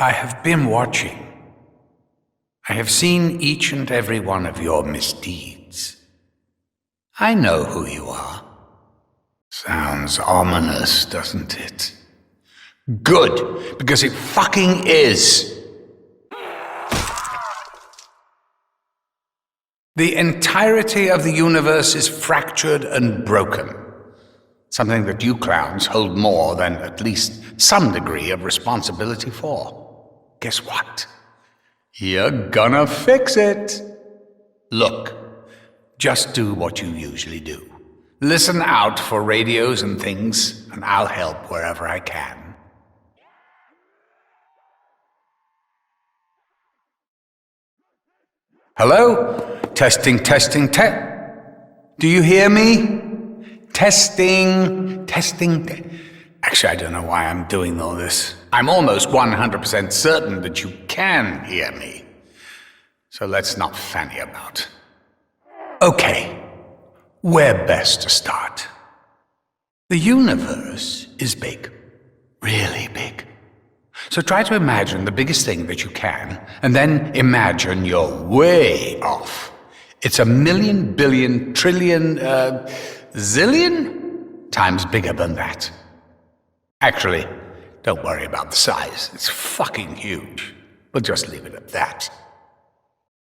I have been watching. I have seen each and every one of your misdeeds. I know who you are. Sounds ominous, doesn't it? Good, because it fucking is. The entirety of the universe is fractured and broken. Something that you clowns hold more than at least some degree of responsibility for. Guess what? You're gonna fix it. Look, just do what you usually do. Listen out for radios and things, and I'll help wherever I can. Hello? Testing. Do you hear me? Testing. Actually, I don't know why I'm doing all this. I'm almost 100% certain that you can hear me. So let's not fanny about. Okay, where best to start? The universe is big. Really big. So try to imagine the biggest thing that you can, and then imagine you're way off. It's 1,000,000,000 billion trillion, zillion times bigger than that. Actually, don't worry about the size. It's fucking huge. We'll just leave it at that.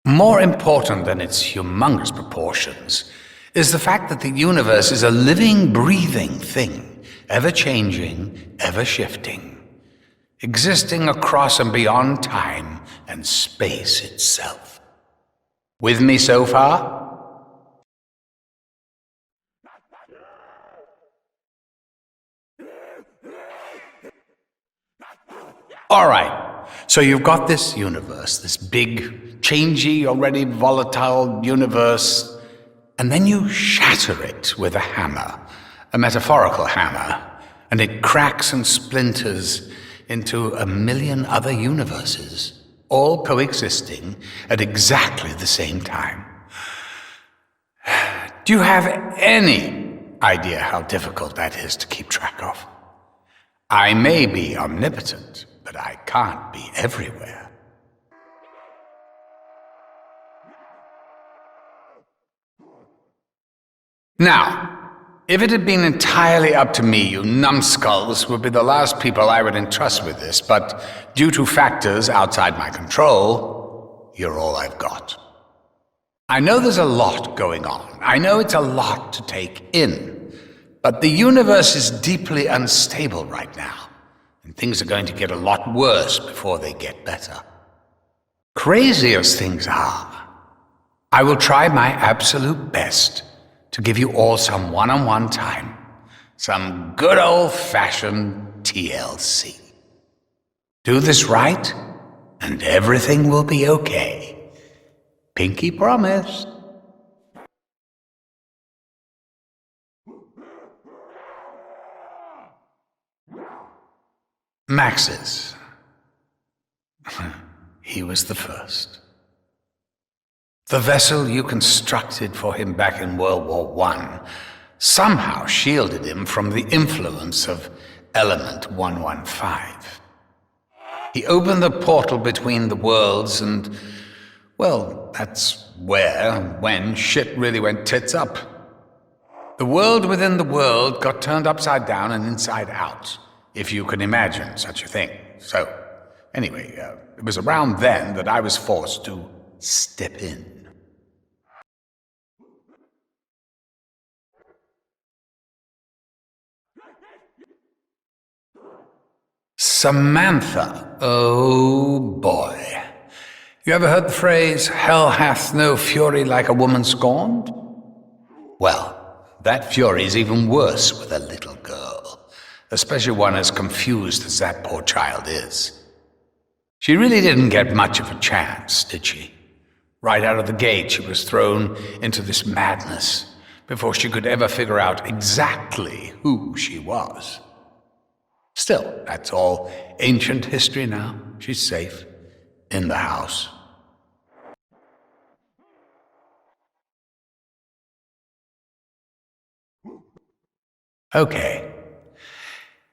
More important than its humongous proportions is the fact that the universe is a living, breathing thing, ever-changing, ever-shifting, existing across and beyond time and space itself. With me so far? All right, so you've got this universe, this big, changey, already volatile universe, and then you shatter it with a hammer, a metaphorical hammer, and it cracks and splinters into 1,000,000 other universes, all coexisting at exactly the same time. Do you have any idea how difficult that is to keep track of? I may be omnipotent, but I can't be everywhere. Now, if it had been entirely up to me, you numbskulls would be the last people I would entrust with this, but due to factors outside my control, you're all I've got. I know there's a lot going on. I know it's a lot to take in, but the universe is deeply unstable right now. And things are going to get a lot worse before they get better. Crazy as things are, I will try my absolute best to give you all some one-on-one time, some good old-fashioned TLC. Do this right, and everything will be okay. Pinky promise. Max's. He was the first. The vessel you constructed for him back in World War I somehow shielded him from the influence of Element 115. He opened the portal between the worlds and, well, that's when shit really went tits up. The world within the world got turned upside down and inside out, if you can imagine such a thing. So, anyway, it was around then that I was forced to step in. Samantha. Oh boy. You ever heard the phrase, hell hath no fury like a woman scorned? Well, that fury is even worse with a little girl, especially one as confused as that poor child is. She really didn't get much of a chance, did she? Right out of the gate, she was thrown into this madness before she could ever figure out exactly who she was. Still, that's all ancient history now. She's safe in the house. Okay,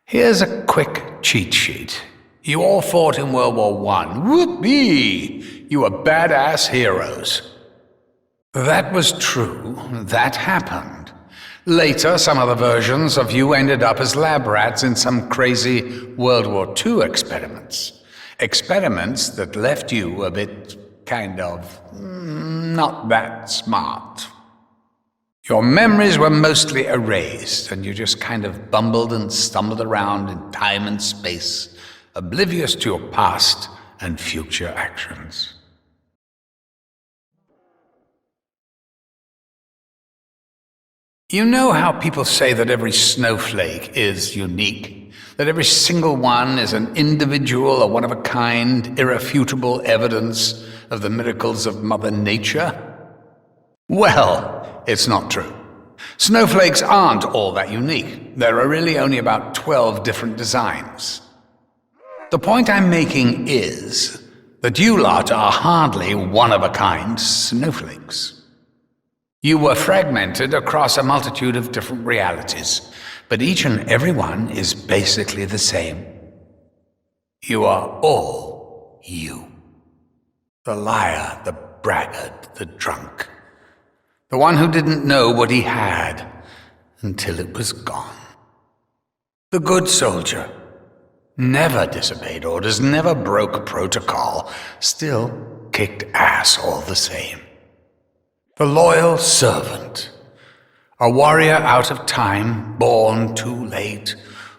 here's a quick cheat sheet. You all fought in World War I. Whoopee! You were badass heroes. That was true. That happened. Later, some other versions of you ended up as lab rats in some crazy World War II experiments. Experiments that left you a bit kind of not that smart. Your memories were mostly erased, and you just kind of bumbled and stumbled around in time and space, oblivious to your past and future actions. You know how people say that every snowflake is unique? That every single one is an individual, a one-of-a-kind, irrefutable evidence of the miracles of Mother Nature? Well, it's not true. Snowflakes aren't all that unique. There are really only about 12 different designs. The point I'm making is that you lot are hardly one-of-a-kind snowflakes. You were fragmented across a multitude of different realities, but each and every one is basically the same. You are all you. The liar, the braggart, the drunk. The one who didn't know what he had until it was gone. The good soldier. Never disobeyed orders, never broke protocol, still kicked ass all the same. The loyal servant. A warrior out of time, born too late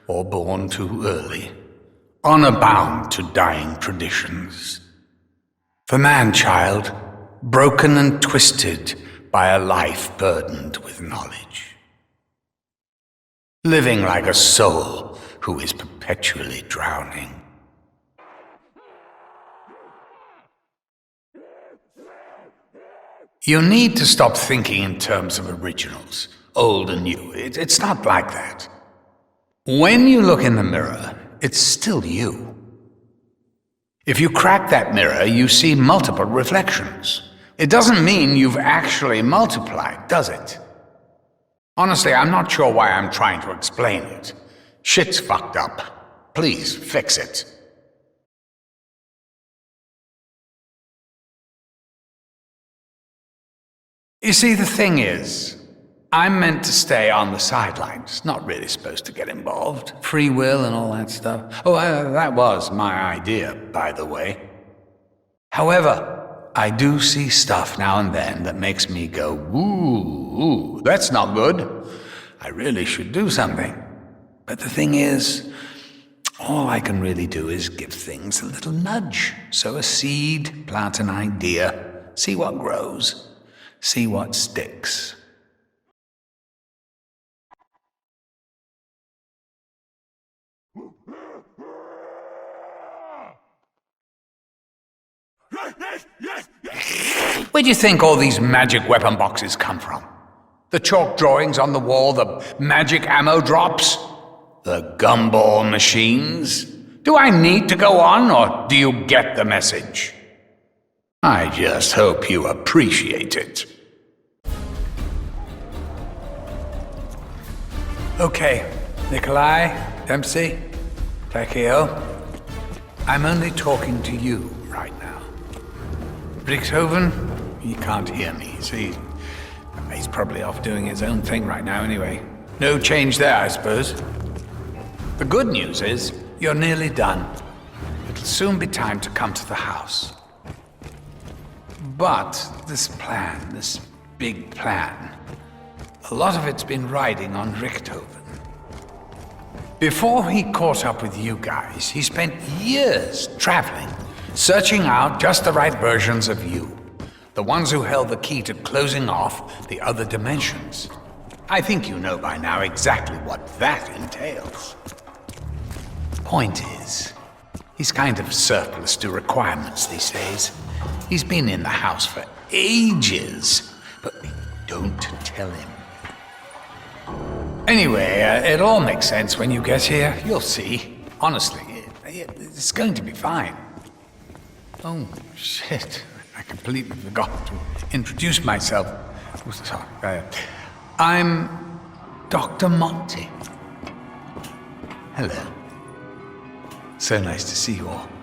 or born too early. Honor-bound to dying traditions. The man-child, broken and twisted by a life burdened with knowledge. Living like a soul who is perpetually drowning. You need to stop thinking in terms of originals, old and new. It's not like that. When you look in the mirror, it's still you. If you crack that mirror, you see multiple reflections. It doesn't mean you've actually multiplied, does it? Honestly, I'm not sure why I'm trying to explain it. Shit's fucked up. Please, fix it. You see, the thing is, I'm meant to stay on the sidelines, not really supposed to get involved. Free will and all that stuff. Oh, that was my idea, by the way. However, I do see stuff now and then that makes me go, ooh, that's not good. I really should do something. But the thing is, all I can really do is give things a little nudge. Sow a seed, plant an idea, see what grows. See what sticks. Where do you think all these magic weapon boxes come from? The chalk drawings on the wall, the magic ammo drops? The gumball machines? Do I need to go on, or do you get the message? I just hope you appreciate it. Okay, Nikolai, Dempsey, Takeo, I'm only talking to you right now. Richthofen, he can't hear me, see? He's probably off doing his own thing right now anyway. No change there, I suppose. The good news is, you're nearly done. It'll soon be time to come to the house. But this plan, this big plan, a lot of it's been riding on Richthofen. Before he caught up with you guys, he spent years traveling, searching out just the right versions of you, the ones who held the key to closing off the other dimensions. I think you know by now exactly what that entails. Point is, he's kind of surplus to requirements these days. He's been in the house for ages, but don't tell him. Anyway, it all makes sense when you get here. You'll see. Honestly, it's going to be fine. Oh, shit. I completely forgot to introduce myself. Oh, sorry. I'm Dr. Monty. Hello. So nice to see you all.